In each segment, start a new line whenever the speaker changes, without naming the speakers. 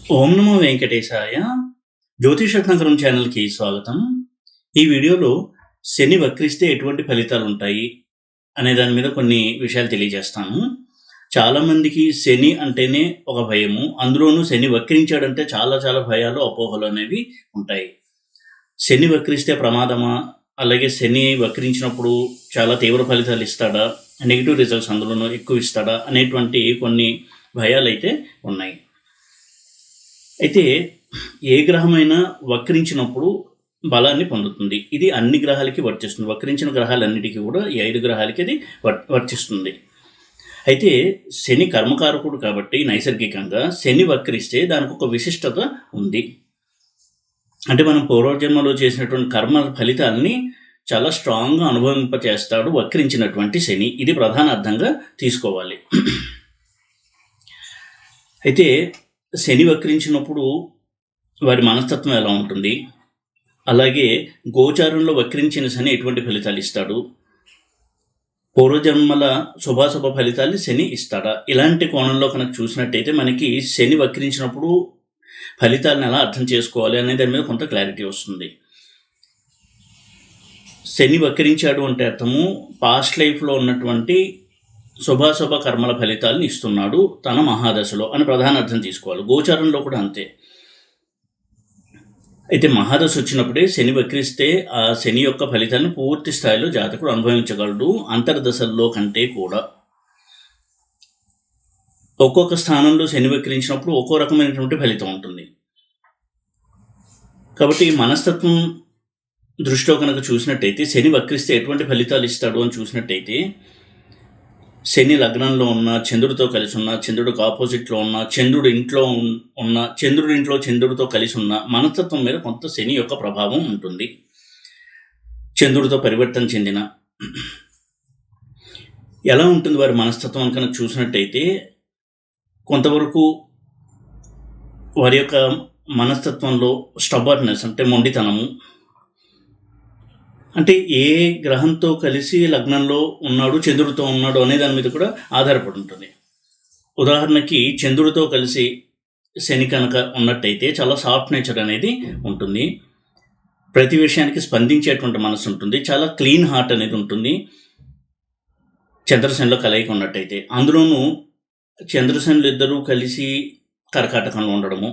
ఓం నమో వెంకటేశాయ. జ్యోతిషరత్నాకరం ఛానల్కి స్వాగతం. ఈ వీడియోలో శని వక్రిస్తే ఎటువంటి ఫలితాలు ఉంటాయి అనే దాని మీద కొన్ని విషయాలు తెలియజేస్తాను. చాలామందికి శని అంటేనే ఒక భయము, అందులోనూ శని వక్రించాడంటే చాలా చాలా భయాలు, అపోహలు అనేవి ఉంటాయి. శని వక్రిస్తే ప్రమాదమా, అలాగే శని వక్రించినప్పుడు చాలా తీవ్ర ఫలితాలు ఇస్తాడా, నెగిటివ్ రిజల్ట్స్ అందులోనూ ఎక్కువ ఇస్తాడా అనేటువంటి కొన్ని భయాలు అయితే ఉన్నాయి. అయితే ఏ గ్రహమైనా వక్రించినప్పుడు బలాన్ని పొందుతుంది. ఇది అన్ని గ్రహాలకి వర్తిస్తుంది. వక్రించిన గ్రహాలన్నిటికీ కూడా ఈ 5 గ్రహాలకి అది వర్తిస్తుంది. అయితే శని కర్మకారకుడు కాబట్టి నైసర్గికంగా శని వక్రిస్తే దానికి ఒక విశిష్టత ఉంది. అంటే మనం పూర్వజన్మలో చేసినటువంటి కర్మ ఫలితాలని చాలా స్ట్రాంగ్గా అనుభవింపచేస్తాడు వక్రించినటువంటి శని. ఇది ప్రధాన అర్థంగా తీసుకోవాలి. అయితే శని వక్రించినప్పుడు వారి మనస్తత్వం ఎలా ఉంటుంది, అలాగే గోచారంలో వక్రించిన శని ఎటువంటి ఫలితాలు ఇస్తాడు, పూర్వజన్మల శుభాశుభ ఫలితాన్ని శని ఇస్తాడా, ఇలాంటి కోణంలో కనుక చూసినట్టయితే మనకి శని వక్రించినప్పుడు ఫలితాలను ఎలా అర్థం చేసుకోవాలి అనే దాని మీద కొంత క్లారిటీ వస్తుంది. శని వక్రించాడు అంటే అర్థము పాస్ట్ లైఫ్లో ఉన్నటువంటి శుభాశుభ కర్మల ఫలితాలను ఇస్తున్నాడు తన మహాదశలో అని ప్రధాన అర్థం తీసుకోవాలి. గోచారంలో కూడా అంతే. అయితే మహాదశ వచ్చినప్పుడే శని వక్రిస్తే ఆ శని యొక్క ఫలితాన్ని పూర్తి స్థాయిలో జాతకుడు అనుభవించగలడు, అంతర్దశల్లో కంటే కూడా. ఒక్కొక్క స్థానంలో శని వక్రించినప్పుడు ఒక్కో రకమైనటువంటి ఫలితం ఉంటుంది. కాబట్టి మనస్తత్వం దృష్టిలో కనుక చూసినట్టయితే శని వక్రిస్తే ఎటువంటి ఫలితాలు ఇస్తాడు అని చూసినట్టయితే, శని లగ్నంలో ఉన్న, చంద్రుడితో కలిసి ఉన్న, చంద్రుడికి ఆపోజిట్లో ఉన్న, చంద్రుడి ఇంట్లో ఉన్న, చంద్రుడి ఇంట్లో చంద్రుడితో కలిసి ఉన్న మనస్తత్వం మీద కొంత శని యొక్క ప్రభావం ఉంటుంది. చంద్రుడితో పరివర్తన చెందిన ఎలా ఉంటుంది వారి మనస్తత్వం కనుక చూసినట్టయితే, కొంతవరకు వారి యొక్క మనస్తత్వంలో స్టబర్నెస్ అంటే మొండితనము, అంటే ఏ గ్రహంతో కలిసి లగ్నంలో ఉన్నాడు, చంద్రుడితో ఉన్నాడు అనే దాని మీద కూడా ఆధారపడి ఉంటుంది. ఉదాహరణకి చంద్రుడితో కలిసి శని కనుక ఉన్నట్టయితే చాలా సాఫ్ట్ నేచర్ అనేది ఉంటుంది, ప్రతి విషయానికి స్పందించేటువంటి మనసు ఉంటుంది, చాలా క్లీన్ హార్ట్ అనేది ఉంటుంది చంద్రశనిలో కలయిక ఉన్నట్టయితే. అందులోనూ చంద్రశనులు ఇద్దరూ కలిసి కర్కాటకంలో ఉండడము,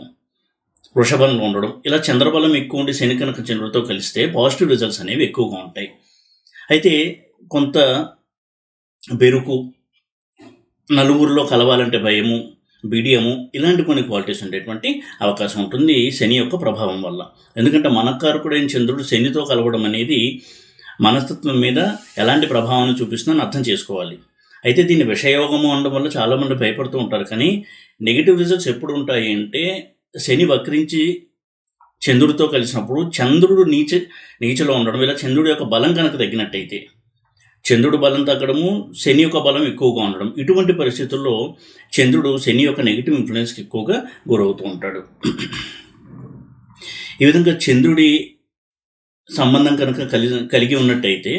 వృషభంలో ఉండడం, ఇలా చంద్రబలం ఎక్కువ ఉండి శని కనుక చంద్రుడితో కలిస్తే పాజిటివ్ రిజల్ట్స్ అనేవి ఎక్కువగా ఉంటాయి. అయితే కొంత బెరుకు, నలుగురిలో కలవాలంటే భయము, బిడియము, ఇలాంటి కొన్ని క్వాలిటీస్ ఉండేటువంటి అవకాశం ఉంటుంది శని యొక్క ప్రభావం వల్ల. ఎందుకంటే మనకారకుడైన చంద్రుడు శనితో కలవడం అనేది మనస్తత్వం మీద ఎలాంటి ప్రభావాన్ని చూపిస్తుందని అర్థం చేసుకోవాలి. అయితే దీన్ని విషయోగము అనడం వల్ల చాలామంది భయపడుతూ ఉంటారు. కానీ నెగిటివ్ రిజల్ట్స్ ఎప్పుడు ఉంటాయి అంటే, శని వక్రించి చంద్రుడితో కలిసినప్పుడు చంద్రుడు నీచలో ఉండడం, ఇలా చంద్రుడి యొక్క బలం కనుక తగ్గినట్టయితే, చంద్రుడు బలం తగ్గడము, శని యొక్క బలం ఎక్కువగా ఉండడం, ఇటువంటి పరిస్థితుల్లో చంద్రుడు శని యొక్క నెగిటివ్ ఇన్ఫ్లుయెన్స్కి ఎక్కువగా గురవుతూ ఉంటాడు. ఈ విధంగా చంద్రుడి సంబంధం కనుక కలిగి ఉన్నట్టయితే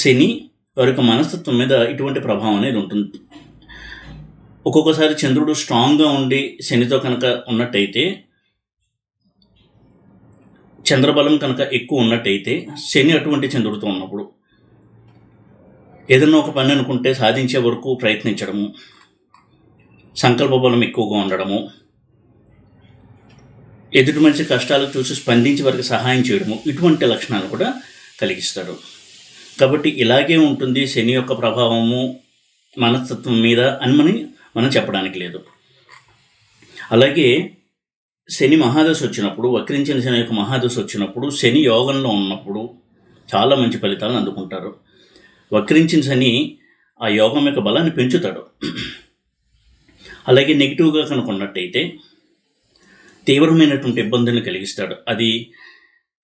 శని వారి యొక్క మనస్తత్వం మీద ఇటువంటి ప్రభావం అనేది ఉంటుంది. ఒక్కొక్కసారి చంద్రుడు స్ట్రాంగ్గా ఉండి శనితో కనుక ఉన్నట్టయితే, చంద్రబలం కనుక ఎక్కువ ఉన్నట్టయితే, శని అటువంటి చంద్రుడితో ఉన్నప్పుడు ఏదన్నా ఒక పని అనుకుంటే సాధించే వరకు ప్రయత్నించడము, సంకల్ప బలం ఎక్కువగా ఉండడము, ఎదుటి మనిషి కష్టాలకు చూసి స్పందించి వారికి సహాయం చేయడము, ఇటువంటి లక్షణాలు కూడా కలిగిస్తాడు. కాబట్టి ఇలాగే ఉంటుంది శని యొక్క ప్రభావము మనస్తత్వం మీద అని మనం చెప్పడానికి లేదు. అలాగే శని మహాదశ వచ్చినప్పుడు, వక్రించిన శని యొక్క మహాదశ వచ్చినప్పుడు, శని యోగంలో ఉన్నప్పుడు చాలా మంచి ఫలితాలను అందుకుంటారు. వక్రించిన శని ఆ యోగం యొక్క బలాన్ని పెంచుతాడు. అలాగే నెగిటివ్గా కనుక ఉన్నట్టయితే తీవ్రమైనటువంటి ఇబ్బందులను కలిగిస్తాడు. అది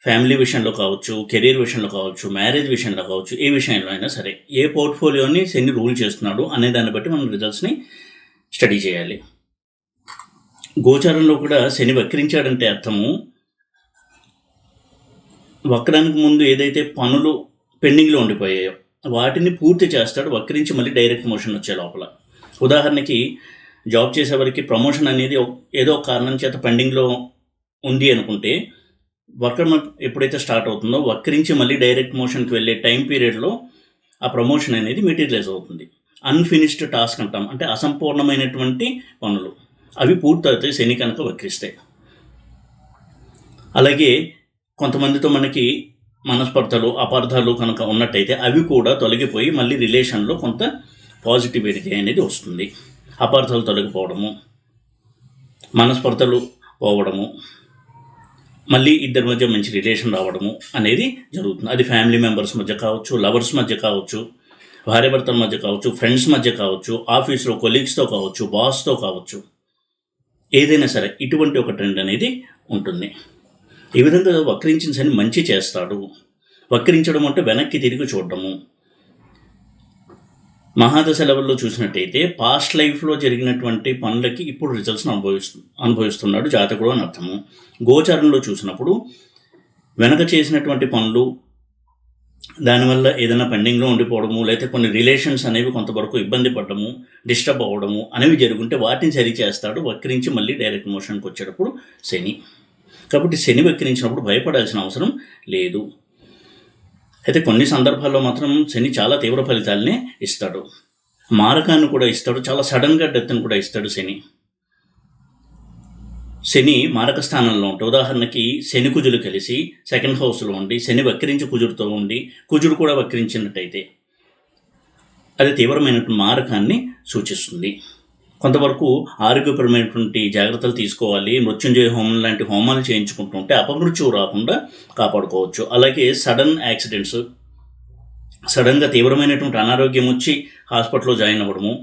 ఫ్యామిలీ విషయంలో కావచ్చు, కెరీర్ విషయంలో కావచ్చు, మ్యారేజ్ విషయంలో కావచ్చు, ఏ విషయంలో అయినా సరే, ఏ పోర్ట్ఫోలియోని శని రూల్ చేస్తున్నాడు అనే దాన్ని బట్టి మనం రిజల్ట్స్ని స్టడీ చేయాలి. గోచారంలో కూడా శని వక్రించాడంటే అర్థము, వక్రానికి ముందు ఏదైతే పనులు పెండింగ్లో ఉండిపోయాయో వాటిని పూర్తి చేస్తాడు, వక్రించి మళ్ళీ డైరెక్ట్ మోషన్ వచ్చే లోపల. ఉదాహరణకి జాబ్ చేసేవారికి ప్రమోషన్ అనేది ఏదో ఒక కారణం చేత పెండింగ్లో ఉంది అనుకుంటే, వర్కర్ ఎప్పుడైతే స్టార్ట్ అవుతుందో వక్రించి మళ్ళీ డైరెక్ట్ మోషన్కి వెళ్ళే టైం పీరియడ్లో ఆ ప్రమోషన్ అనేది మెటీరియలైజ్ అవుతుంది. అన్ఫినిష్డ్ టాస్క్ అంటాం, అంటే అసంపూర్ణమైనటువంటి పనులు అవి పూర్తవుతాయి శని కనుక వక్రిస్తాయి. అలాగే కొంతమందితో మనకి మనస్పర్ధలు, అపార్థాలు కనుక ఉన్నట్టయితే అవి కూడా తొలగిపోయి మళ్ళీ రిలేషన్లో కొంత పాజిటివిటీ అనేది వస్తుంది. అపార్థాలు తొలగిపోవడము, మనస్పర్ధలు పోవడము, మళ్ళీ ఇద్దరి మధ్య మంచి రిలేషన్ రావడము అనేది జరుగుతుంది. అది ఫ్యామిలీ మెంబర్స్ మధ్య కావచ్చు, లవర్స్ మధ్య కావచ్చు, భార్యాభర్తల మధ్య కావచ్చు, ఫ్రెండ్స్ మధ్య కావచ్చు, ఆఫీస్లో కొలీగ్స్తో కావచ్చు, బాస్తో కావచ్చు, ఏదైనా సరే ఇటువంటి ఒక ట్రెండ్ అనేది ఉంటుంది. ఈ విధంగా వక్రించిన శని మంచి చేస్తాడు. వక్రించడం అంటే వెనక్కి తిరిగి చూడటము. మహాదశ లెవెల్లో చూసినట్టయితే పాస్ట్ లైఫ్లో జరిగినటువంటి పనులకి ఇప్పుడు రిజల్ట్స్ని అనుభవిస్తున్నాడు జాతకుడు అని అర్థము. గోచారంలో చూసినప్పుడు వెనక చేసినటువంటి పనులు, దానివల్ల ఏదైనా పెండింగ్లో ఉండిపోవడము, లేకపోతే కొన్ని రిలేషన్స్ అనేవి కొంతవరకు ఇబ్బంది పడడము, డిస్టర్బ్ అవ్వడము అనేవి జరుగుంటే వాటిని సరి చేస్తాడు వక్రించి మళ్ళీ డైరెక్ట్ మోషన్కి వచ్చేటప్పుడు శని. కాబట్టి శని వక్రించినప్పుడు భయపడాల్సిన అవసరం లేదు. అయితే కొన్ని సందర్భాల్లో మాత్రం శని చాలా తీవ్ర ఫలితాలనే ఇస్తాడు. మారకాన్ని కూడా ఇస్తాడు, చాలా సడన్గా డెత్ని కూడా ఇస్తాడు శని. శని మారక స్థానంలో ఉంటే, ఉదాహరణకి శని కుజులు కలిసి సెకండ్ హౌస్లో ఉండి శని వక్రించి కుజుడితో ఉండి కుజుడు కూడా వక్రించినట్టయితే అది తీవ్రమైనటువంటి మారకాన్ని సూచిస్తుంది. కొంతవరకు ఆరోగ్యపరమైనటువంటి జాగ్రత్తలు తీసుకోవాలి. మృత్యుంజయ హోమం లాంటి హోమాలు చేయించుకుంటుంటే అపమృత్యువు రాకుండా కాపాడుకోవచ్చు. అలాగే సడన్ యాక్సిడెంట్స్, సడన్గా తీవ్రమైనటువంటి అనారోగ్యం వచ్చి హాస్పిటల్లో జాయిన్ అవ్వడము,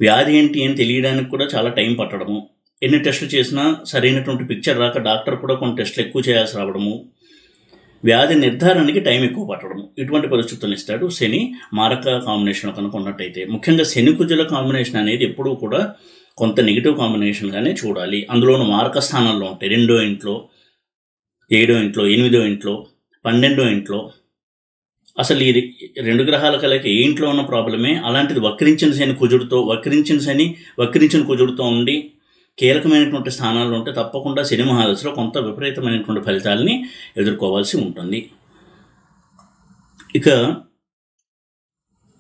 వ్యాధి ఏంటి అని తెలియడానికి కూడా చాలా టైం పట్టడము, ఎన్ని టెస్టులు చేసినా సరైనటువంటి పిక్చర్ రాక డాక్టర్ కూడా కొన్ని టెస్టులు ఎక్కువ చేయాల్సి రావడము, వ్యాధి నిర్ధారణకి టైం ఎక్కువ పట్టడము, ఇటువంటి పరిస్థితులను ఇస్తాడు శని మారక కాంబినేషన్ కనుక ఉన్నట్టయితే. ముఖ్యంగా శని కుజుల కాంబినేషన్ అనేది ఎప్పుడూ కూడా కొంత నెగిటివ్ కాంబినేషన్గానే చూడాలి. అందులోనూ మారక స్థానంలో ఉంటాయి. 2వ ఇంట్లో, 7వ ఇంట్లో, 8వ ఇంట్లో, 12వ ఇంట్లో. అసలు ఈ 2 గ్రహాల కలయిక ఏ ఇంట్లో ఉన్న ప్రాబ్లమే. అలాంటిది వక్రించిన కుజుడితో ఉండి కీలకమైనటువంటి స్థానాల్లో ఉంటే తప్పకుండా శని మహాదశలో కొంత విపరీతమైనటువంటి ఫలితాలని ఎదుర్కోవాల్సి ఉంటుంది. ఇక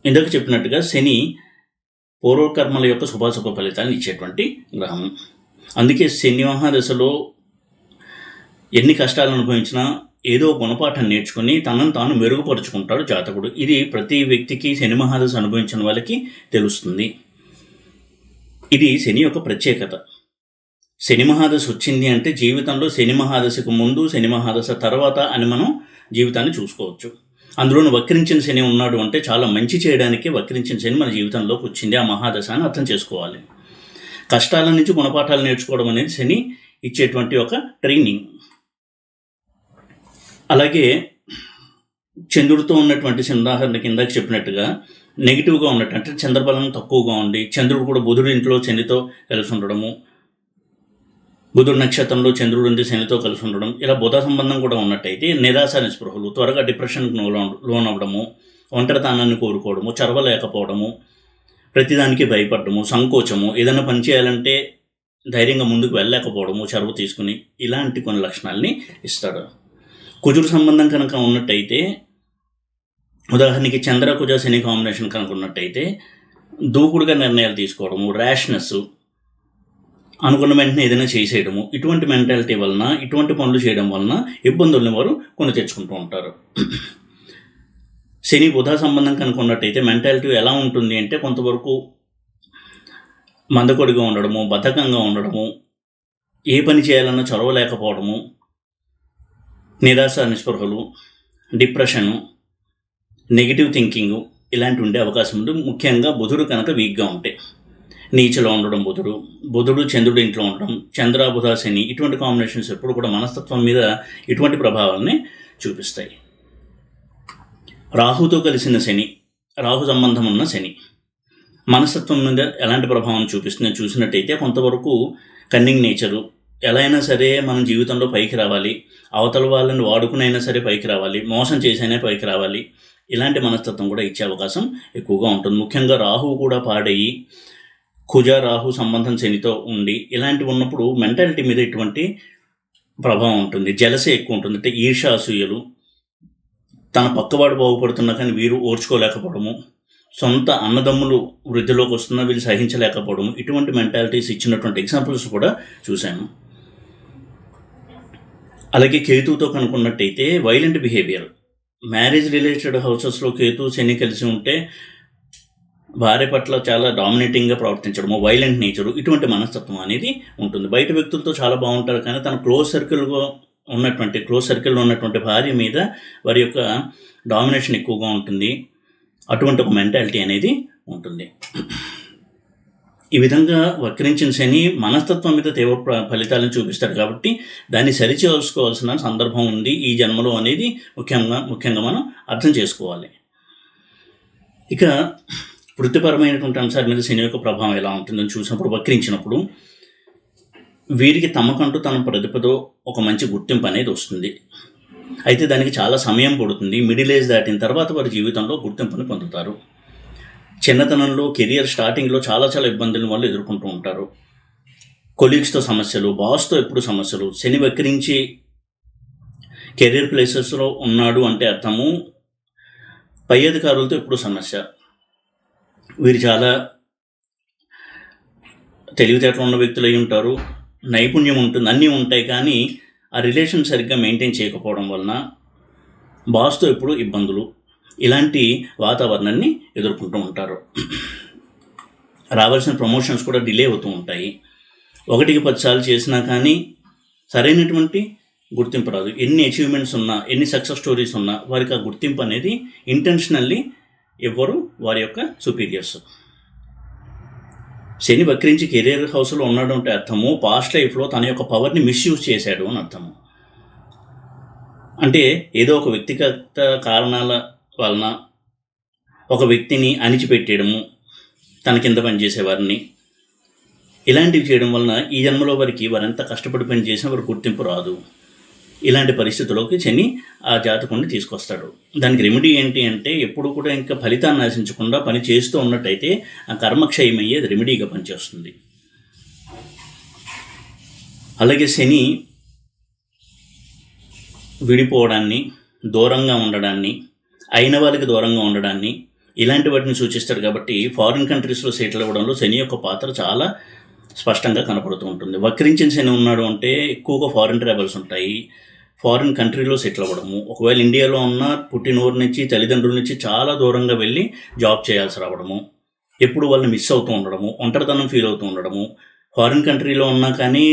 ఇందాక చెప్పినట్టుగా శని పూర్వకర్మల యొక్క శుభాశుభ ఫలితాలను ఇచ్చేటువంటి గ్రహం. అందుకే శని మహాదశలో ఎన్ని కష్టాలు అనుభవించినా ఏదో గుణపాఠం నేర్చుకుని తనను తాను మెరుగుపరుచుకుంటాడు జాతకుడు. ఇది ప్రతి వ్యక్తికి శని మహాదశ అనుభవించిన వాళ్ళకి తెలుస్తుంది. ఇది శని యొక్క ప్రత్యేకత. శని మహాదశ వచ్చింది అంటే జీవితంలో శని మహాదశకు ముందు, శని మహాదశ తర్వాత అని మనం జీవితాన్ని చూసుకోవచ్చు. అందులోనూ వక్రించిన శని ఉన్నాడు అంటే చాలా మంచి చేయడానికి వక్రించిన శని మన జీవితంలోకి వచ్చింది, ఆ మహాదశ అని అర్థం చేసుకోవాలి. కష్టాల నుంచి గుణపాఠాలు నేర్చుకోవడం అనేది శని ఇచ్చేటువంటి ఒక ట్రైనింగ్. అలాగే చంద్రుడితో ఉన్నటువంటి ఉదాహరణ కిందకి చెప్పినట్టుగా నెగిటివ్గా ఉన్నట్టు, అంటే చంద్రబలం తక్కువగా ఉండి చంద్రుడు కూడా బుధుడి ఇంట్లో శనితో కలిసి ఉండడము, బుధుడు నక్షత్రంలో చంద్రుడు ఉండి శనితో కలిసి ఉండడం, ఇలా బుధ సంబంధం కూడా ఉన్నట్టయితే నిరాశ నిస్పృహలు, త్వరగా డిప్రెషన్కి లోనవ్వడము, ఒంటరితనాన్ని కోరుకోవడము, చదవలేకపోవడము, ప్రతిదానికి భయపడము, సంకోచము, ఏదైనా పని చేయాలంటే ధైర్యంగా ముందుకు వెళ్ళలేకపోవడము చొరవ తీసుకుని, ఇలాంటి కొన్ని లక్షణాలని ఇస్తాడు. కుజుడు సంబంధం కనుక ఉన్నట్టయితే, ఉదాహరణకి చంద్ర కుజ శని కాంబినేషన్ కనుక ఉన్నట్టయితే దూకుడుగా నిర్ణయాలు తీసుకోవడము, ర్యాష్నెస్, అనుకున్న వెంటనే ఏదైనా చేసేయడము, ఇటువంటి మెంటాలిటీ వలన, ఇటువంటి పనులు చేయడం వలన ఇబ్బందుల్ని వారు కొని తెచ్చుకుంటూ ఉంటారు. శని బుధ సంబంధం కనుక ఉన్నట్టయితే మెంటాలిటీ ఎలా ఉంటుంది అంటే కొంతవరకు మందకొడిగా ఉండడము, బద్ధకంగా ఉండడము, ఏ పని చేయాలన్నా చొరవలేకపోవడము, నిరాశ నిస్పృహలు, డిప్రెషను, నెగిటివ్ థింకింగు ఇలాంటి ఉండే అవకాశం ఉంది. ముఖ్యంగా బుధుడు కనుక వీక్గా ఉంటే, నీచలో ఉండడం, బుధుడు చంద్రుడి ఇంట్లో ఉండడం, చంద్ర బుధ శని, ఇటువంటి కాంబినేషన్స్ ఎప్పుడు కూడా మనస్తత్వం మీద ఇటువంటి ప్రభావాలని చూపిస్తాయి. రాహుతో కలిసిన శని, రాహు సంబంధం ఉన్న శని మనస్తత్వం మీద ఎలాంటి ప్రభావం చూపిస్తుందని చూసినట్టయితే కొంతవరకు కన్నింగ్ నేచరు, ఎలా అయినా సరే మనం జీవితంలో పైకి రావాలి, అవతల వాళ్ళని వాడుకునైనా సరే పైకి రావాలి, మోసం చేసైనా పైకి రావాలి, ఇలాంటి మనస్తత్వం కూడా ఇచ్చే అవకాశం ఎక్కువగా ఉంటుంది. ముఖ్యంగా రాహువు కూడా పాడయ్యి కుజ రాహు సంబంధం శనితో ఉండి ఇలాంటివి ఉన్నప్పుడు మెంటాలిటీ మీద ఇటువంటి ప్రభావం ఉంటుంది. జలసే ఎక్కువ ఉంటుంది. అంటే ఈర్ష అసూయలు, తన పక్కవాడు బాగుపడుతున్నా కానీ వీరు ఓర్చుకోలేకపోవడము, సొంత అన్నదమ్ములు వృద్ధిలోకి వస్తున్నా వీళ్ళు సహించలేకపోవడము, ఇటువంటి మెంటాలిటీస్ ఇచ్చినటువంటి ఎగ్జాంపుల్స్ కూడా చూశాను. అలాగే కేతుతో కనుక్కున్నట్టయితే వైలెంట్ బిహేవియర్, మ్యారేజ్ రిలేటెడ్ హౌసెస్లో కేతు శని కలిసి ఉంటే భార్య పట్ల చాలా డామినేటింగ్గా ప్రవర్తించడము, వైలెంట్ నేచరు, ఇటువంటి మనస్తత్వం అనేది ఉంటుంది. బయట వ్యక్తులతో చాలా బాగుంటారు కానీ తన క్లోజ్ సర్కిల్లో ఉన్నటువంటి భార్య మీద వారి యొక్క డామినేషన్ ఎక్కువగా ఉంటుంది. అటువంటి ఒక మెంటాలిటీ అనేది ఉంటుంది. ఈ విధంగా వక్రించిన శని మనస్తత్వం మీద తీవ్ర ఫలితాలను చూపిస్తాడు కాబట్టి దాన్ని సరిచేసుకోవాల్సిన సందర్భం ఉంది ఈ జన్మలో అనేది ముఖ్యంగా మనం అర్థం చేసుకోవాలి. ఇక వృత్తిపరమైనటువంటి అంశాల మీద శని యొక్క ప్రభావం ఎలా ఉంటుందని చూసినప్పుడు, వక్రించినప్పుడు వీరికి తమకంటూ తన ప్రతిభతో ఒక మంచి గుర్తింపు అనేది వస్తుంది. అయితే దానికి చాలా సమయం పడుతుంది. మిడిల్ ఏజ్ దాటిన తర్వాత వారి జీవితంలో గుర్తింపుని పొందుతారు. చిన్నతనంలో కెరియర్ స్టార్టింగ్లో చాలా ఇబ్బందులను వాళ్ళు ఎదుర్కొంటూ ఉంటారు. కొలీగ్స్తో సమస్యలు, బాస్తో ఎప్పుడు సమస్యలు. శని వక్రించి కెరియర్ ప్లేసెస్లో ఉన్నాడు అంటే అర్థము పై అధికారులతో ఎప్పుడు సమస్య. వీరు చాలా తెలివితేటలు ఉన్న వ్యక్తులు అయి ఉంటారు, నైపుణ్యం ఉంటుంది, అన్నీ ఉంటాయి. కానీ ఆ రిలేషన్ సరిగ్గా మెయింటైన్ చేయకపోవడం వలన బాస్తో ఎప్పుడు ఇబ్బందులు, ఇలాంటి వాతావరణాన్ని ఎదుర్కొంటూ ఉంటారు. రావాల్సిన ప్రమోషన్స్ కూడా డిలే అవుతూ ఉంటాయి. 1కి 10 సార్లు చేసినా కానీ సరైనటువంటి గుర్తింపు రాదు. ఎన్ని అచీవ్మెంట్స్ ఉన్నా, ఎన్ని సక్సెస్ స్టోరీస్ ఉన్నా వారికి ఆ గుర్తింపు అనేది ఇంటెన్షనల్లీ ఇవ్వరు వారి యొక్క సుపీరియర్స్. శని వక్రించి కెరీర్ హౌస్లో ఉన్నాడు అంటే అర్థము పాస్ట్ లైఫ్లో తన యొక్క పవర్ని మిస్యూజ్ చేశాడు అని అర్థము. అంటే ఏదో ఒక వ్యక్తిగత కారణాల వలన ఒక వ్యక్తిని అణిచిపెట్టేయడము, తన కింద పనిచేసేవారిని, ఇలాంటివి చేయడం వలన ఈ జన్మలో వారెంత కష్టపడి పని చేసినా వారికి గుర్తింపు రాదు. ఇలాంటి పరిస్థితుల్లోకి శని ఆ జాతకుడిని తీసుకొస్తాడు. దానికి రెమెడీ ఏంటి అంటే ఎప్పుడు కూడా ఇంకా ఫలితాన్ని ఆశించకుండా పని చేస్తూ ఉన్నట్టయితే ఆ కర్మక్షయమయ్యే అది రెమెడీగా పనిచేస్తుంది. అలాగే శని విడిపోవడాన్ని, దూరంగా ఉండడాన్ని, అయిన వాళ్ళకి దూరంగా ఉండడాన్ని, ఇలాంటి వాటిని సూచిస్తాడు. కాబట్టి ఫారిన్ కంట్రీస్లో సెటిల్ అవ్వడంలో శని యొక్క పాత్ర చాలా స్పష్టంగా కనపడుతూ ఉంటుంది. వక్రించిన శని ఉన్నాడు అంటే ఎక్కువగా ఫారిన్ ట్రావెల్స్ ఉంటాయి, ఫారిన్ కంట్రీలో సెటిల్ అవ్వడము. ఒకవేళ ఇండియాలో ఉన్న పుట్టినూరు నుంచి, తల్లిదండ్రుల నుంచి చాలా దూరంగా వెళ్ళి జాబ్ చేయాల్సి రావడము, ఎప్పుడు వాళ్ళని మిస్ అవుతూ ఉండడము, ఒంటరితనం ఫీల్ అవుతూ ఉండడము. ఫారిన్ కంట్రీలో ఉన్నా కానీ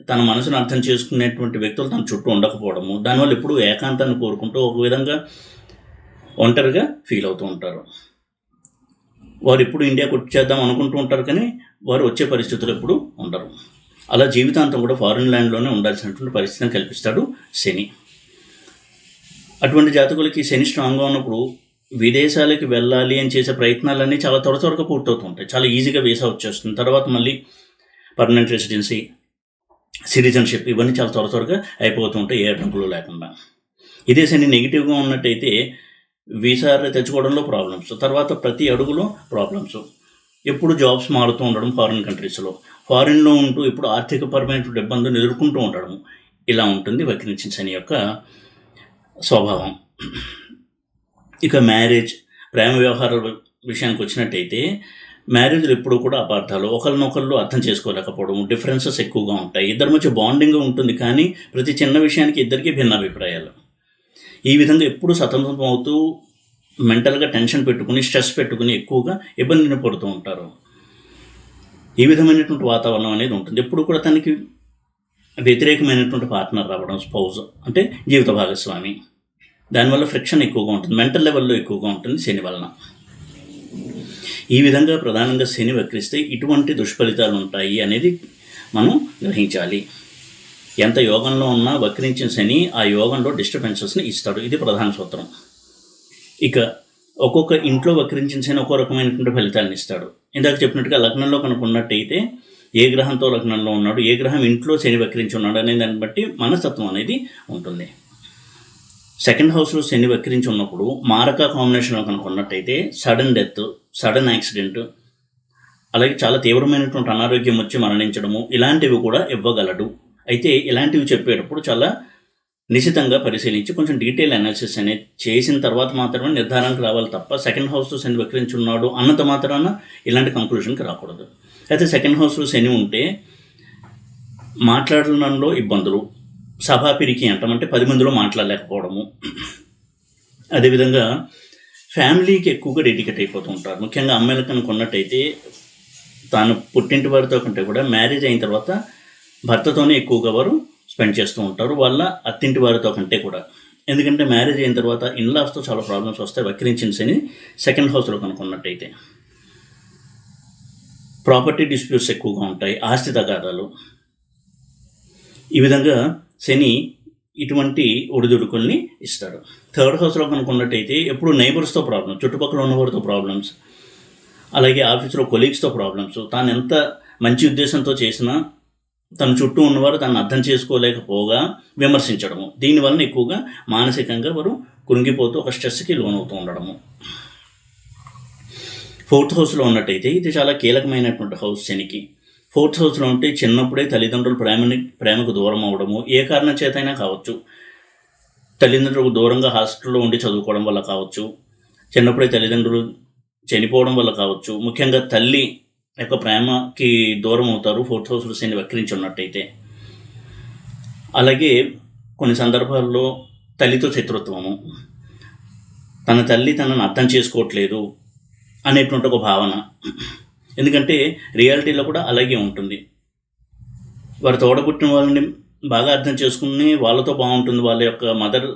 తన మనసును అర్థం చేసుకునేటువంటి వ్యక్తులు తన చుట్టూ ఉండకపోవడము, దానివల్ల ఎప్పుడు ఏకాంతాన్ని కోరుకుంటూ ఒక విధంగా ఒంటరిగా ఫీల్ అవుతూ ఉంటారు. వారు ఎప్పుడు ఇండియాకు వచ్చేద్దాం అనుకుంటూ ఉంటారు కానీ వారు వచ్చే పరిస్థితులు ఎప్పుడు ఉండరు. అలా జీవితాంతం కూడా ఫారిన్ ల్యాండ్లోనే ఉండాల్సినటువంటి పరిస్థితిని కల్పిస్తాడు శని. అటువంటి జాతకులకి శని స్ట్రాంగ్గా ఉన్నప్పుడు విదేశాలకి వెళ్ళాలి అని చేసే ప్రయత్నాలన్నీ చాలా త్వరగా పూర్తవుతూ ఉంటాయి. చాలా ఈజీగా వీసా వచ్చేస్తుంది. తర్వాత మళ్ళీ పర్మనెంట్ రెసిడెన్సీ, సిటిజన్షిప్, ఇవన్నీ చాలా త్వరగా అయిపోతూ ఉంటాయి ఏ అడ్డంకులు లేకుండా. ఇదే శని నెగిటివ్గా ఉన్నట్టయితే వీసా తెచ్చుకోవడంలో ప్రాబ్లమ్స్, తర్వాత ప్రతి అడుగులో ప్రాబ్లమ్స్, ఎప్పుడు జాబ్స్ మారుతూ ఉండడం, ఫారిన్ కంట్రీస్లో ఫారిన్లో ఉంటూ ఇప్పుడు ఆర్థికపరమైనటువంటి ఇబ్బందులు ఎదుర్కొంటూ ఉండడం, ఇలా ఉంటుంది వక్రించిన శని యొక్క స్వభావం. ఇక మ్యారేజ్, ప్రేమ వ్యవహారాల విషయానికి వచ్చినట్టయితే మ్యారేజ్లు ఎప్పుడు కూడా అపార్థాలు, ఒకరినొకళ్ళు అర్థం చేసుకోలేకపోవడం, డిఫరెన్సెస్ ఎక్కువగా ఉంటాయి. ఇద్దరి మధ్య బాండింగ్ ఉంటుంది కానీ ప్రతి చిన్న విషయానికి ఇద్దరికీ భిన్నాభిప్రాయాలు. ఈ విధంగా ఎప్పుడు సతమతం అవుతూ మెంటల్గా టెన్షన్ పెట్టుకుని, స్ట్రెస్ పెట్టుకుని ఎక్కువగా ఇబ్బందిని పడుతూ ఉంటారు. ఈ విధమైనటువంటి వాతావరణం అనేది ఉంటుంది. ఎప్పుడు కూడా తనకి వ్యతిరేకమైనటువంటి పార్ట్నర్ రావడం, స్పౌజ్ అంటే జీవిత భాగస్వామి, దానివల్ల ఫ్రిక్షన్ ఎక్కువగా ఉంటుంది, మెంటల్ లెవెల్లో ఎక్కువగా ఉంటుంది శని వలన. ఈ విధంగా ప్రధానంగా శని వక్రిస్తే ఇటువంటి దుష్ఫలితాలు ఉంటాయి అనేది మనం గ్రహించాలి. ఎంత యోగంలో ఉన్నా వక్రించిన శని ఆ యోగంలో డిస్టర్బెన్సెస్ని ఇస్తాడు. ఇది ప్రధాన సూత్రం. ఇక ఒక్కొక్క ఇంట్లో వక్రించిన శని ఒక్కో రకమైనటువంటి ఫలితాలను ఇస్తాడు. ఇందాక చెప్పినట్టుగా లగ్నంలో కనుక్కున్నట్టయితే ఏ గ్రహంతో లగ్నంలో ఉన్నాడు, ఏ గ్రహం ఇంట్లో శని వక్రించి ఉన్నాడు అనే దాన్ని బట్టి మనస్తత్వం అనేది ఉంటుంది. సెకండ్ హౌస్లో శని వక్రించి ఉన్నప్పుడు మారక కాంబినేషన్లో కనుక్కున్నట్టయితే సడన్ డెత్, సడన్ యాక్సిడెంట్, అలాగే చాలా తీవ్రమైనటువంటి అనారోగ్యం వచ్చి మరణించడము ఇలాంటివి కూడా ఇవ్వగలడు. అయితే ఇలాంటివి చెప్పేటప్పుడు చాలా నిశితంగా పరిశీలించి కొంచెం డీటెయిల్ అనాలిసిస్ అనేది చేసిన తర్వాత మాత్రమే నిర్ధారణకు రావాలి తప్ప సెకండ్ హౌస్లో శని వక్రించున్నాడు అన్నంత మాత్రాన ఇలాంటి కంక్లూషన్కి రాకూడదు. అయితే సెకండ్ హౌస్లో శని ఉంటే మాట్లాడడంలో ఇబ్బందులు, సభాపిరికి అంటామంటే 10 మందిలో మాట్లాడలేకపోవడము, అదేవిధంగా ఫ్యామిలీకి ఎక్కువగా డెడికేట్ అయిపోతూ ఉంటారు. ముఖ్యంగా అమ్మాయిలకు కనుక ఉన్నట్టయితే తాను పుట్టింటి వారితో కంటే కూడా మ్యారేజ్ అయిన తర్వాత భర్తతోనే ఎక్కువగా వారు స్పెండ్ చేస్తూ ఉంటారు, వాళ్ళ అత్తింటి వారితో కంటే కూడా. ఎందుకంటే మ్యారేజ్ అయిన తర్వాత ఇన్లాస్తో చాలా ప్రాబ్లమ్స్ వస్తాయి వక్రించిన శని సెకండ్ హౌస్లో కనుక్కున్నట్టయితే. ప్రాపర్టీ డిస్ప్యూట్స్ ఎక్కువగా ఉంటాయి, ఆస్తి తగాదాలు. ఈ విధంగా శని ఇటువంటి ఒడిదుడుకుల్ని ఇస్తాడు. థర్డ్ హౌస్లో కనుక్కున్నట్టయితే ఎప్పుడు నైబర్స్తో ప్రాబ్లమ్, చుట్టుపక్కల ఉన్నవారితో ప్రాబ్లమ్స్, అలాగే ఆఫీస్లో కొలీగ్స్తో ప్రాబ్లమ్స్. తాను ఎంత మంచి ఉద్దేశంతో చేసినా తన చుట్టూ ఉన్నవారు తను అర్థం చేసుకోలేకపోగా విమర్శించడము, దీనివల్ల ఎక్కువగా మానసికంగా వారు కృంగిపోతూ ఒక స్ట్రెస్కి లోనవుతూ ఉండడము. ఫోర్త్ హౌస్లో ఉన్నట్టయితే ఇది చాలా కీలకమైనటువంటి హౌస్ శనికి. ఫోర్త్ హౌస్లో ఉంటే చిన్నప్పుడే తల్లిదండ్రులు ప్రేమకు దూరం అవ్వడము, ఏ కారణం చేతైనా కావచ్చు. తల్లిదండ్రులకు దూరంగా హాస్టల్లో ఉండి చదువుకోవడం వల్ల కావచ్చు, చిన్నప్పుడే తల్లిదండ్రులు చనిపోవడం వల్ల కావచ్చు. ముఖ్యంగా తల్లి యొక్క ప్రేమకి దూరం అవుతారు ఫోర్త్ హౌస్లో శని వక్రించి ఉన్నట్టయితే. అలాగే కొన్ని సందర్భాల్లో తల్లితో శత్రుత్వము, తన తల్లి తనను అర్థం చేసుకోవట్లేదు అనేటువంటి ఒక భావన. ఎందుకంటే రియాలిటీలో కూడా అలాగే ఉంటుంది. వారు తోడబుట్టిన వాళ్ళని బాగా అర్థం చేసుకుని వాళ్ళతో బాగుంటుంది వాళ్ళ యొక్క మదర్,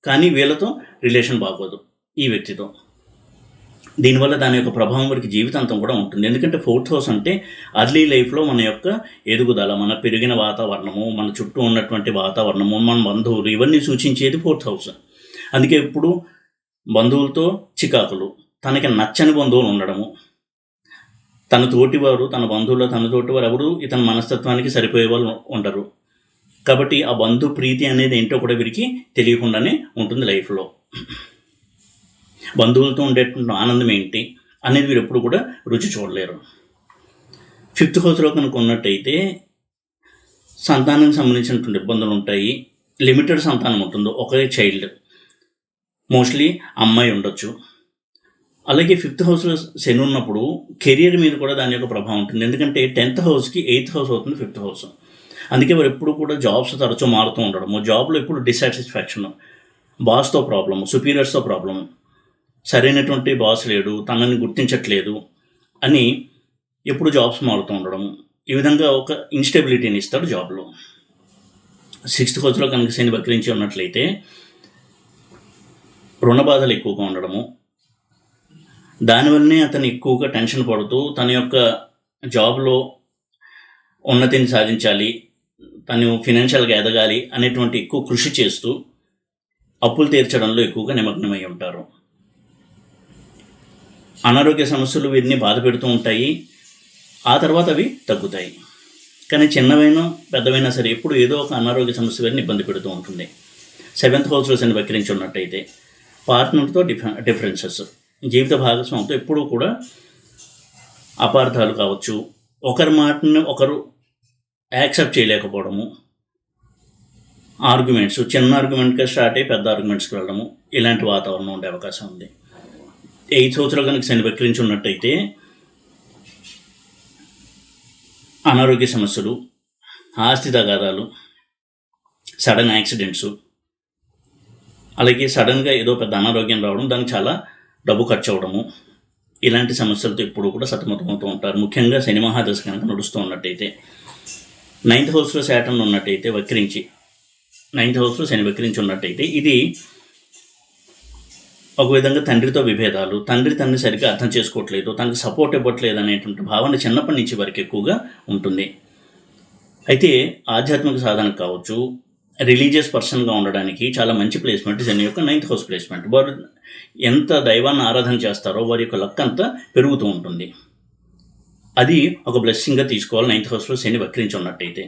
కానీ వీళ్ళతో రిలేషన్ బాగోదు ఈ వ్యక్తితో. దీనివల్ల దాని యొక్క ప్రభావం వారికి జీవితాంతం కూడా ఉంటుంది. ఎందుకంటే ఫోర్త్ హౌస్ అంటే అర్లీ లైఫ్లో మన యొక్క ఎదుగుదల, మన పెరిగిన వాతావరణము, మన చుట్టూ ఉన్నటువంటి వాతావరణము, మన బంధువులు, ఇవన్నీ సూచించేది ఫోర్త్ హౌస్. అందుకే ఇప్పుడు బంధువులతో చికాకులు, తనకి నచ్చని బంధువులు ఉండడము, తన తోటివారు, తన బంధువులు, తన తోటివారు ఎవరు ఇతని మనస్తత్వానికి సరిపోయే వాళ్ళు ఉండరు. కాబట్టి ఆ బంధు ప్రీతి అనేది ఏంటో కూడా వీరికి తెలియకుండానే ఉంటుంది లైఫ్లో. బంధువులతో ఉండేటువంటి ఆనందం ఏంటి అనేది వీరు ఎప్పుడు కూడా రుచి చూడలేరు. ఫిఫ్త్ హౌస్లో కనుక ఉన్నట్టయితే సంతానానికి సంబంధించినటువంటి ఇబ్బందులు ఉంటాయి. లిమిటెడ్ సంతానం ఉంటుంది, ఒకే చైల్డ్, మోస్ట్లీ అమ్మాయి ఉండొచ్చు. అలాగే ఫిఫ్త్ హౌస్లో శని ఉన్నప్పుడు కెరియర్ మీద కూడా దాని యొక్క ప్రభావం ఉంటుంది. ఎందుకంటే 10th హౌస్కి 8th హౌస్ అవుతుంది ఫిఫ్త్ హౌస్. అందుకే వారు ఎప్పుడు కూడా జాబ్స్ తరచూ మారుతూ ఉండడము, జాబ్లో ఎప్పుడు డిసాటిస్ఫాక్షన్, బాస్తో ప్రాబ్లము, సుపీరియర్స్తో ప్రాబ్లము, సరైనటువంటి బాస్ లేడు, తనని గుర్తించట్లేదు అని ఎప్పుడు జాబ్స్ మారుతూ ఉండడము. ఈ విధంగా ఒక ఇన్స్టెబిలిటీని ఇస్తాడు జాబ్లో. 6th హౌస్లో కనుక శని వక్రించి ఉన్నట్లయితే రుణ బాధలు ఎక్కువగా ఉండడము, దానివల్లనే అతను ఎక్కువగా టెన్షన్ పడుతూ తన యొక్క జాబ్లో ఉన్నతిని సాధించాలి, తను ఫినాన్షియల్గా ఎదగాలి అనేటువంటి ఎక్కువ కృషి చేస్తూ అప్పులు తీర్చడంలో ఎక్కువగా నిమగ్నమై ఉంటారు. అనారోగ్య సమస్యలు వీరిని బాధ పెడుతూ ఉంటాయి, ఆ తర్వాత అవి తగ్గుతాయి. కానీ చిన్నవైనా పెద్దవైనా సరే ఎప్పుడు ఏదో ఒక అనారోగ్య సమస్య వీరిని ఇబ్బంది పెడుతూ ఉంటుంది. 7th హౌస్లో శని వక్రించి ఉన్నట్టయితే పార్ట్నర్తో డిఫరెన్సెస్, జీవిత భాగస్వామితో ఎప్పుడూ కూడా అపార్థాలు కావచ్చు, ఒకరి మాటను ఒకరు యాక్సెప్ట్ చేయలేకపోవడము, ఆర్గ్యుమెంట్స్, చిన్న ఆర్గ్యుమెంట్గా స్టార్ట్ అయ్యి పెద్ద ఆర్గ్యుమెంట్స్కి వెళ్ళడము, ఇలాంటి వాతావరణం ఉండే అవకాశం ఉంది. 8th హౌస్లో కనుక శని వక్రించి ఉన్నట్టయితే అనారోగ్య సమస్యలు, ఆస్తి తగాదాలు, సడన్ యాక్సిడెంట్స్, అలాగే సడన్గా ఏదో పెద్ద అనారోగ్యం రావడం, దానికి చాలా డబ్బు ఖర్చు అవ్వడము, ఇలాంటి సమస్యలతో ఎప్పుడు కూడా సతమతమవుతూ ఉంటారు. ముఖ్యంగా శని మహాదశ కనుక నడుస్తూ ఉన్నట్టయితే. 9th హౌస్లో శాటర్న్ ఉన్నట్టయితే వక్రించి, 9th హౌస్లో శని వక్రించి ఉన్నట్టయితే ఇది ఒక విధంగా తండ్రితో విభేదాలు, తండ్రి తనని సరిగ్గా అర్థం చేసుకోవట్లేదు, తనకు సపోర్ట్ ఇవ్వట్లేదు అనేటువంటి భావన చిన్నప్పటి నుంచి వరకు ఎక్కువగా ఉంటుంది. అయితే ఆధ్యాత్మిక సాధనకు కావచ్చు, రిలీజియస్ పర్సన్గా ఉండడానికి చాలా మంచి ప్లేస్మెంట్ శని యొక్క 9th హౌస్ ప్లేస్మెంట్. వారు ఎంత దైవాన్ని ఆరాధన చేస్తారో వారి యొక్క లక్ అంతా పెరుగుతూ ఉంటుంది. అది ఒక బ్లెస్సింగ్గా తీసుకోవాలి 9th హౌస్లో శని వక్రించి ఉన్నట్టయితే.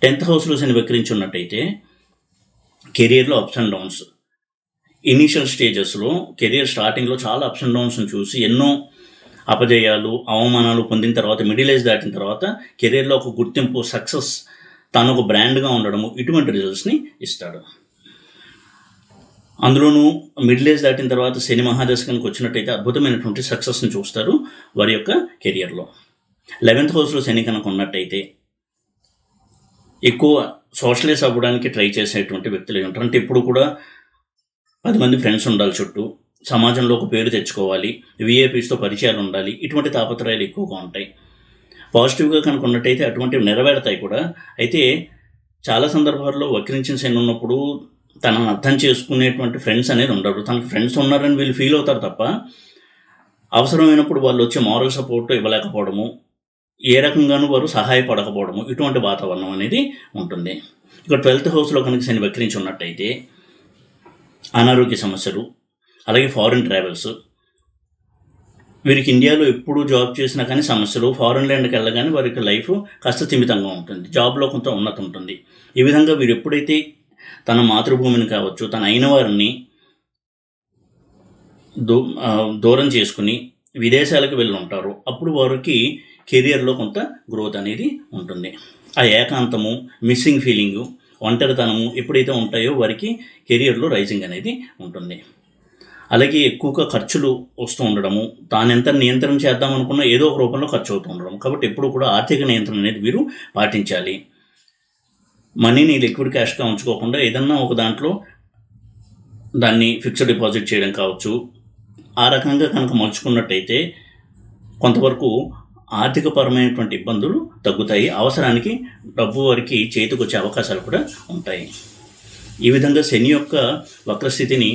10th హౌస్లో శని వక్రించి ఉన్నట్టయితే కెరియర్లో అప్స్ అండ్ డౌన్స్, ఇనీషియల్ స్టేజెస్లో కెరియర్ స్టార్టింగ్లో చాలా అప్స్ అండ్ డౌన్స్ని చూసి ఎన్నో అపజయాలు, అవమానాలు పొందిన తర్వాత మిడిల్ ఏజ్ దాటిన తర్వాత కెరీర్లో ఒక గుర్తింపు, సక్సెస్, తాను ఒక బ్రాండ్గా ఉండడము, ఇటువంటి రిజల్ట్స్ని ఇస్తాడు. అందులోనూ మిడిల్ ఏజ్ దాటిన తర్వాత శని మహాదశ కనుక వచ్చినట్టయితే అద్భుతమైనటువంటి సక్సెస్ని చూస్తారు వారి యొక్క కెరియర్లో. 11th హౌస్లో శని కనుక ఉన్నట్టయితే ఎక్కువ సోషలైజ్ అవ్వడానికి ట్రై చేసేటువంటి వ్యక్తులు ఉంటారు. అంటే ఎప్పుడు కూడా 10 మంది ఫ్రెండ్స్ ఉండాలి చుట్టూ, సమాజంలో ఒక పేరు తెచ్చుకోవాలి, విఐపీస్తో పరిచయాలు ఉండాలి, ఇటువంటి తాపత్రయాలు ఎక్కువగా ఉంటాయి. పాజిటివ్గా కనుక ఉన్నట్టయితే అటువంటివి నెరవేరుతాయి కూడా. అయితే చాలా సందర్భాల్లో వక్రించిన శని ఉన్నప్పుడు తనను అర్థం చేసుకునేటువంటి ఫ్రెండ్స్ అనేది ఉండరు. తనకు ఫ్రెండ్స్ ఉన్నారని వీళ్ళు ఫీల్ అవుతారు తప్ప అవసరమైనప్పుడు వాళ్ళు వచ్చి మారల్ సపోర్ట్ ఇవ్వలేకపోవడము, ఏ రకంగానూ వారు సహాయపడకపోవడము, ఇటువంటి వాతావరణం అనేది ఉంటుంది. ఇక 12th హౌస్లో కనుక శని వక్రించి ఉన్నట్టయితే అనారోగ్య సమస్యలు, అలాగే ఫారిన్ ట్రావెల్స్, వీరికి ఇండియాలో ఎప్పుడు జాబ్ చేసినా కానీ సమస్యలు, ఫారిన్ ల్యాండ్కి వెళ్ళగానే వారికి లైఫ్ కాస్త స్థిమితంగా ఉంటుంది, జాబ్లో కొంత ఉన్నత ఉంటుంది. ఈ విధంగా వీరు ఎప్పుడైతే తన మాతృభూమిని కావచ్చు, తన అయిన వారిని దూరం చేసుకుని విదేశాలకు వెళ్ళి ఉంటారు, అప్పుడు వారికి కెరియర్లో కొంత గ్రోత్ అనేది ఉంటుంది. ఆ ఏకాంతము, మిస్సింగ్ ఫీలింగు, ఒంటరితనము ఎప్పుడైతే ఉంటాయో వారికి కెరియర్లో రైజింగ్ అనేది ఉంటుంది. అలాగే ఎక్కువగా ఖర్చులు వస్తూ ఉండడము, తాను ఎంత నియంత్రణ చేద్దామనుకున్నా ఏదో ఒక రూపంలో ఖర్చు అవుతూ ఉండడం. కాబట్టి ఎప్పుడు కూడా ఆర్థిక నియంత్రణ అనేది వీరు పాటించాలి. మనీని లిక్విడ్ క్యాష్గా ఉంచుకోకుండా ఏదన్నా ఒక దాంట్లో దాన్ని ఫిక్స్డ్ డిపాజిట్ చేయడం కావచ్చు, ఆ రకంగా కనుక మలుచుకున్నట్టయితే కొంతవరకు ఆర్థికపరమైనటువంటి ఇబ్బందులు తగ్గుతాయి. అవసరానికి డబ్బు వారికి చేతికి వచ్చే అవకాశాలు కూడా ఉంటాయి. ఈ విధంగా శని యొక్క వక్రస్థితిని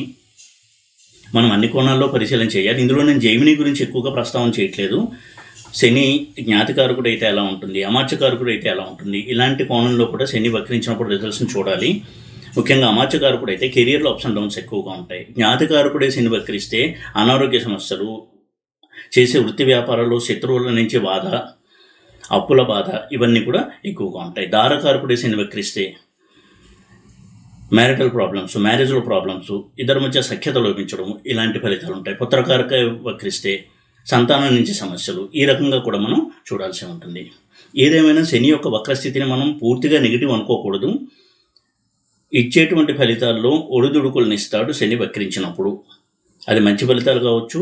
మనం అన్ని కోణాల్లో పరిశీలన చేయాలి. ఇందులో నేను జైమిని గురించి ఎక్కువగా ప్రస్తావన చేయట్లేదు. శని జ్ఞాతికారకుడు అయితే ఎలా ఉంటుంది, అమాత్యకారకుడు అయితే ఎలా ఉంటుంది, ఇలాంటి కోణంలో కూడా శని వక్రించినప్పుడు రిజల్ట్స్ని చూడాలి. ముఖ్యంగా అమాత్యకారకుడు అయితే కెరియర్లో అప్స్ అండ్ డౌన్స్ ఎక్కువగా ఉంటాయి. జ్ఞాతికారకుడే శని వక్రిస్తే అనారోగ్య సమస్యలు, చేసే వృత్తి వ్యాపారాల్లో శత్రువుల నుంచి బాధ, అప్పుల బాధ, ఇవన్నీ కూడా ఎక్కువగా ఉంటాయి. దారకారకుడే శని వక్రిస్తే మ్యారిటల్ ప్రాబ్లమ్స్, మ్యారేజ్లో ప్రాబ్లమ్స్, ఇద్దరి మధ్య సఖ్యత లోపించడం, ఇలాంటి ఫలితాలు ఉంటాయి. పుత్రకారక వక్రిస్తే సంతానం నుంచి సమస్యలు, ఈ రకంగా కూడా మనం చూడాల్సి ఉంటుంది. ఏదేమైనా శని యొక్క వక్రస్థితిని మనం పూర్తిగా నెగిటివ్ అనుకోకూడదు. ఇచ్చేటువంటి ఫలితాల్లో ఒడిదుడుకులను ఇస్తాడు శని వక్రించినప్పుడు. అది మంచి ఫలితాలు కావచ్చు,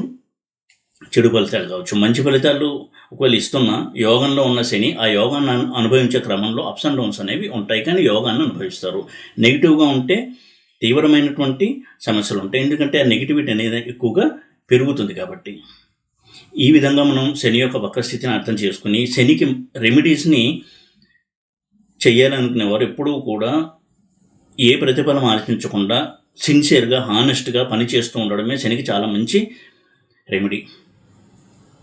చెడు ఫలితాలు కావచ్చు. మంచి ఫలితాలు ఒకవేళ ఇస్తున్నా యోగంలో ఉన్న శని ఆ యోగాన్ని అనుభవించే క్రమంలో అప్స్ అండ్ డౌన్స్ అనేవి ఉంటాయి, కానీ యోగాన్ని అనుభవిస్తారు. నెగిటివ్గా ఉంటే తీవ్రమైనటువంటి సమస్యలు ఉంటాయి, ఎందుకంటే ఆ నెగిటివిటీ అనేది ఎక్కువగా పెరుగుతుంది. కాబట్టి ఈ విధంగా మనం శని యొక్క వక్రస్థితిని అర్థం చేసుకుని శనికి రెమెడీస్ని చేయాలనుకునేవారు ఎప్పుడూ కూడా ఏ ప్రతిఫలం ఆలోచించకుండా సిన్సియర్గా, హానెస్ట్గా పనిచేస్తూ ఉండడమే శనికి చాలా మంచి రెమెడీ.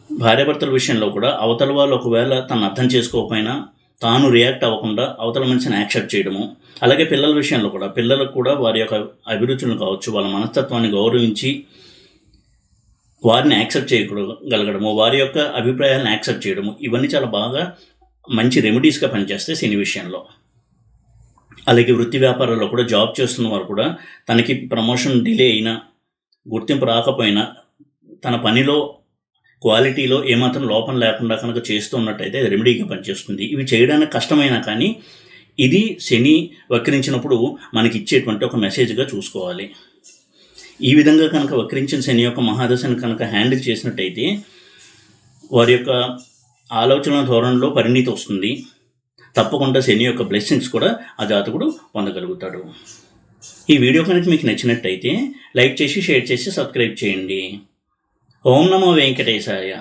భార్యాభర్తల విషయంలో కూడా అవతల వాళ్ళు ఒకవేళ తను అర్థం చేసుకోకపోయినా తాను రియాక్ట్ అవ్వకుండా అవతల మనిషిని యాక్సెప్ట్ చేయడము. అలాగే పిల్లల విషయంలో కూడా పిల్లలకు కూడా వారి యొక్క అభిరుచులను కావచ్చు, వాళ్ళ మనస్తత్వాన్ని గౌరవించి వారిని యాక్సెప్ట్ చేయగలగడము, వారి యొక్క అభిప్రాయాలను యాక్సెప్ట్ చేయడము, ఇవన్నీ చాలా బాగా మంచి రెమెడీస్గా పనిచేస్తాయి శని విషయంలో. అలాగే వృత్తి వ్యాపారాల్లో కూడా జాబ్ చేస్తున్న వారు కూడా తనకి ప్రమోషన్ డిలే అయినా, గుర్తింపు రాకపోయినా, తన పనిలో క్వాలిటీలో ఏమాత్రం లోపం లేకుండా కనుక చేస్తున్నట్టయితే అది రెమెడీగా పనిచేస్తుంది. ఇవి చేయడానికి కష్టమైనా కానీ ఇది శని వక్రించినప్పుడు మనకి ఇచ్చేటువంటి ఒక మెసేజ్గా చూసుకోవాలి. ఈ విధంగా కనుక వక్రించిన శని యొక్క మహాదశను కనుక హ్యాండిల్ చేసినట్టయితే వారి యొక్క ఆలోచన ధోరణిలో పరిణితి వస్తుంది. తప్పకుండా శని యొక్క బ్లెస్సింగ్స్ కూడా ఆ జాతకుడు పొందగలుగుతాడు. ఈ వీడియో కనుక మీకు నచ్చినట్టయితే లైక్ చేసి, షేర్ చేసి, సబ్స్క్రైబ్ చేయండి. ఓం నమో వెంకటేశాయ.